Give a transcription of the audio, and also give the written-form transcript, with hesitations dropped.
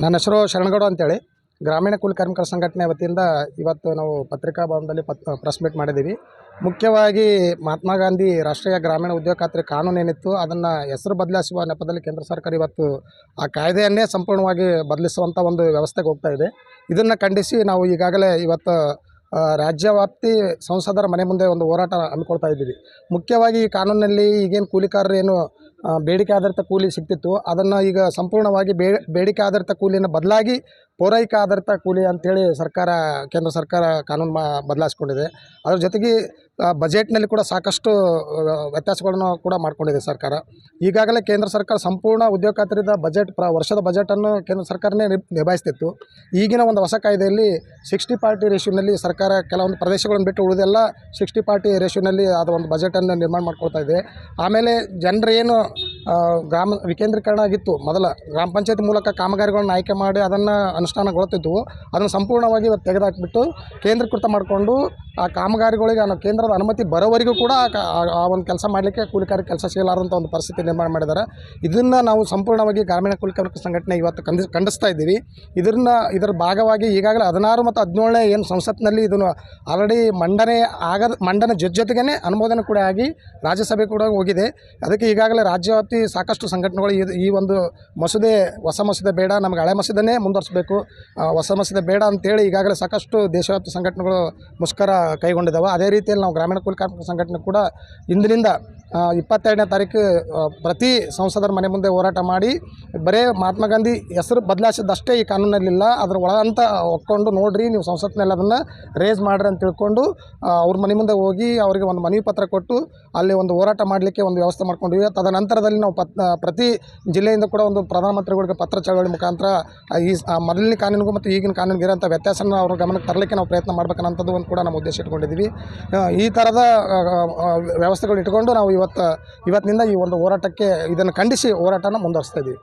ನನ್ನ ಹೆಸರು ಶರಣಗೌಡ ಅಂತೇಳಿ ಗ್ರಾಮೀಣ ಕೂಲಿ ಕಾರ್ಮಿಕರ ಸಂಘಟನೆ ವತಿಯಿಂದ ಇವತ್ತು ನಾವು ಪತ್ರಿಕಾ ಭವನದಲ್ಲಿ ಪ್ರೆಸ್ ಮೀಟ್ ಮಾಡಿದ್ದೀವಿ. ಮುಖ್ಯವಾಗಿ ಮಹಾತ್ಮ ಗಾಂಧಿ ರಾಷ್ಟ್ರೀಯ ಗ್ರಾಮೀಣ ಉದ್ಯೋಗ ಖಾತ್ರಿ ಕಾನೂನು ಏನಿತ್ತು ಅದನ್ನು ಹೆಸರು ಬದಲಾಯಿಸುವ ನೆಪದಲ್ಲಿ ಕೇಂದ್ರ ಸರ್ಕಾರ ಇವತ್ತು ಆ ಕಾಯ್ದೆಯನ್ನೇ ಸಂಪೂರ್ಣವಾಗಿ ಬದಲಿಸುವಂಥ ಒಂದು ವ್ಯವಸ್ಥೆಗೆ ಹೋಗ್ತಾ ಇದೆ. ಇದನ್ನು ಖಂಡಿಸಿ ನಾವು ಈಗಾಗಲೇ ಇವತ್ತು ರಾಜ್ಯವ್ಯಾಪ್ತಿ ಸಂಸದರ ಮನೆ ಮುಂದೆ ಒಂದು ಹೋರಾಟ ಹಮ್ಮಿಕೊಳ್ತಾ ಇದ್ದೀವಿ. ಮುಖ್ಯವಾಗಿ ಈ ಕಾನೂನಿನಲ್ಲಿ ಈಗೇನು ಕೂಲಿಕಾರರು ಏನು ಬೇಡಿಕೆ ಆಧಾರಿತ ಕೂಲಿ ಸಿಗ್ತಿತ್ತು ಅದನ್ನು ಈಗ ಸಂಪೂರ್ಣವಾಗಿ ಬೇಡಿಕೆ ಆಧಾರಿತ ಕೂಲಿಯನ್ನು ಬದಲಾಗಿ ಪೂರೈಕೆ ಆಧಾರಿತ ಕೂಲಿ ಅಂಥೇಳಿ ಕೇಂದ್ರ ಸರ್ಕಾರ ಕಾನೂನು ಬದಲಾಯಿಸ್ಕೊಂಡಿದೆ. ಅದ್ರ ಜೊತೆಗೆ ಬಜೆಟ್ನಲ್ಲಿ ಕೂಡ ಸಾಕಷ್ಟು ವ್ಯತ್ಯಾಸಗಳನ್ನು ಕೂಡ ಮಾಡಿಕೊಂಡಿದೆ ಸರ್ಕಾರ. ಈಗಾಗಲೇ ಕೇಂದ್ರ ಸರ್ಕಾರ ಸಂಪೂರ್ಣ ಉದ್ಯೋಗ ಖಾತ್ರಿದ ವರ್ಷದ ಬಜೆಟನ್ನು ಕೇಂದ್ರ ಸರ್ಕಾರನೇ ನಿಭಾಯಿಸ್ತಿತ್ತು. ಈಗಿನ ಒಂದು ಹೊಸ ಕಾಯ್ದೆಯಲ್ಲಿ 60-40 ರೇಷ್ಯೋನಲ್ಲಿ ಸರ್ಕಾರ ಕೆಲವೊಂದು ಪ್ರದೇಶಗಳನ್ನು ಬಿಟ್ಟು ಉಳಿದೆಲ್ಲ 60-40 ರೇಷ್ಯೋನಲ್ಲಿ ಅದು ಒಂದು ಬಜೆಟನ್ನು ನಿರ್ಮಾಣ ಮಾಡ್ಕೊಳ್ತಾ ಇದೆ. ಆಮೇಲೆ ಜನರು ಏನು ವಿಕೇಂದ್ರೀಕರಣ ಆಗಿತ್ತು, ಮೊದಲ ಗ್ರಾಮ ಪಂಚಾಯತ್ ಮೂಲಕ ಕಾಮಗಾರಿಗಳನ್ನು ಆಯ್ಕೆ ಮಾಡಿ ಅದನ್ನು ಅನುಷ್ಠಾನಗೊಳ್ತಿದ್ವು, ಅದನ್ನು ಸಂಪೂರ್ಣವಾಗಿ ಇವತ್ತು ತೆಗೆದುಹಾಕಿಬಿಟ್ಟು ಕೇಂದ್ರೀಕೃತ ಮಾಡಿಕೊಂಡು ಆ ಕಾಮಗಾರಿಗಳಿಗೆ ಕೇಂದ್ರದ ಅನುಮತಿ ಬರೋವರೆಗೂ ಕೂಡ ಆ ಒಂದು ಕೆಲಸ ಮಾಡಲಿಕ್ಕೆ ಕೂಲಿಕಾರರಿಗೆ ಕೆಲಸ ಸಿಗಲಾರಂಥ ಒಂದು ಪರಿಸ್ಥಿತಿ ನಿರ್ಮಾಣ ಮಾಡಿದ್ದಾರೆ. ಇದನ್ನು ನಾವು ಸಂಪೂರ್ಣವಾಗಿ ಗ್ರಾಮೀಣ ಕೂಲಿ ಕಾರ್ಮಿಕ ಸಂಘಟನೆ ಇವತ್ತು ಖಂಡಿಸ್ತಾ ಇದ್ದೀವಿ. ಇದರ ಭಾಗವಾಗಿ ಈಗಾಗಲೇ 16 ಮತ್ತು 17ನೇ ಏನು ಸಂಸತ್ನಲ್ಲಿ ಇದನ್ನು ಆಲ್ರೆಡಿ ಮಂಡನೆ ಜೊತೆಗೇ ಅನುಮೋದನೆ ಕೂಡ ಆಗಿ ರಾಜ್ಯಸಭೆ ಕೂಡ ಹೋಗಿದೆ. ಅದಕ್ಕೆ ಈಗಾಗಲೇ ರಾಜ್ಯವ್ಯಾಪ್ತಿ ಸಾಕಷ್ಟು ಸಂಘಟನೆಗಳು ಈ ಒಂದು ಹೊಸ ಮಸೂದೆ ಬೇಡ, ನಮಗೆ ಹಳೆ ಮಸೂದೆನೇ ಮುಂದುವರಿಸಬೇಕು, ಹೊಸ ಮಸೂದೆ ಬೇಡ ಅಂತೇಳಿ ಈಗಾಗಲೇ ಸಾಕಷ್ಟು ದೇಶವ್ಯಾಪ್ತಿ ಸಂಘಟನೆಗಳು ಮುಷ್ಕರ ಕೈಗೊಂಡಿದ್ದಾವೆ. ಅದೇ ರೀತಿಯಲ್ಲಿ ನಾವು ಗ್ರಾಮೀಣ ಕೂಲಿ ಕಾರ್ಮಿಕ ಸಂಘಟನೆ ಕೂಡ ಇಂದಿನಿಂದ 22ನೇ ತಾರೀಕು ಪ್ರತಿ ಸಂಸದರ ಮನೆ ಮುಂದೆ ಹೋರಾಟ ಮಾಡಿ ಬರೇ ಮಹಾತ್ಮ ಗಾಂಧಿ ಹೆಸರು ಬದಲಾಯಿಸಿದಷ್ಟೇ ಈ ಕಾನೂನಲ್ಲಿಲ್ಲ, ಅದರ ಒಳಗಂತ ಒಕ್ಕೊಂಡು ನೋಡಿರಿ, ನೀವು ಸಂಸತ್ನಲ್ಲಿ ಅದನ್ನು ರೇಸ್ ಮಾಡಿರಿ ಅಂತ ತಿಳ್ಕೊಂಡು ಅವ್ರ ಮನೆ ಮುಂದೆ ಹೋಗಿ ಅವರಿಗೆ ಒಂದು ಮನವಿ ಪತ್ರ ಕೊಟ್ಟು ಅಲ್ಲಿ ಒಂದು ಹೋರಾಟ ಮಾಡಲಿಕ್ಕೆ ಒಂದು ವ್ಯವಸ್ಥೆ ಮಾಡ್ಕೊಂಡಿವಿ. ತದನಂತರದಲ್ಲಿ ನಾವು ಪ್ರತಿ ಜಿಲ್ಲೆಯಿಂದ ಕೂಡ ಒಂದು ಪ್ರಧಾನಮಂತ್ರಿಗಳಿಗೆ ಪತ್ರ ಚಳವಳಿ ಮುಖಾಂತರ ಈ ಮೊದಲನೇ ಕಾನೂನಿಗೂ ಮತ್ತು ಈಗಿನ ಕಾನೂನಿಗೆ ಇರೋಂಥ ವ್ಯತ್ಯಾಸನ ಅವ್ರ ಗಮನಕ್ಕೆ ತರಲಿಕ್ಕೆ ನಾವು ಪ್ರಯತ್ನ ಮಾಡಬೇಕನ್ನೋಂಥದ್ದು ಒಂದು ಕೂಡ ನಮ್ಮ ಉದ್ದೇಶ ಇಟ್ಕೊಂಡಿದ್ದೀವಿ. ಈ ಥರದ ವ್ಯವಸ್ಥೆಗಳು ಇಟ್ಕೊಂಡು ನಾವು ಇವತ್ತಿನಿಂದ ಈ ಒಂದು ಹೋರಾಟಕ್ಕೆ ಇದನ್ನು ಖಂಡಿಸಿ ಹೋರಾಟನ ಮುಂದುವರಿಸ್ತಾ ಇದ್ದೀವಿ.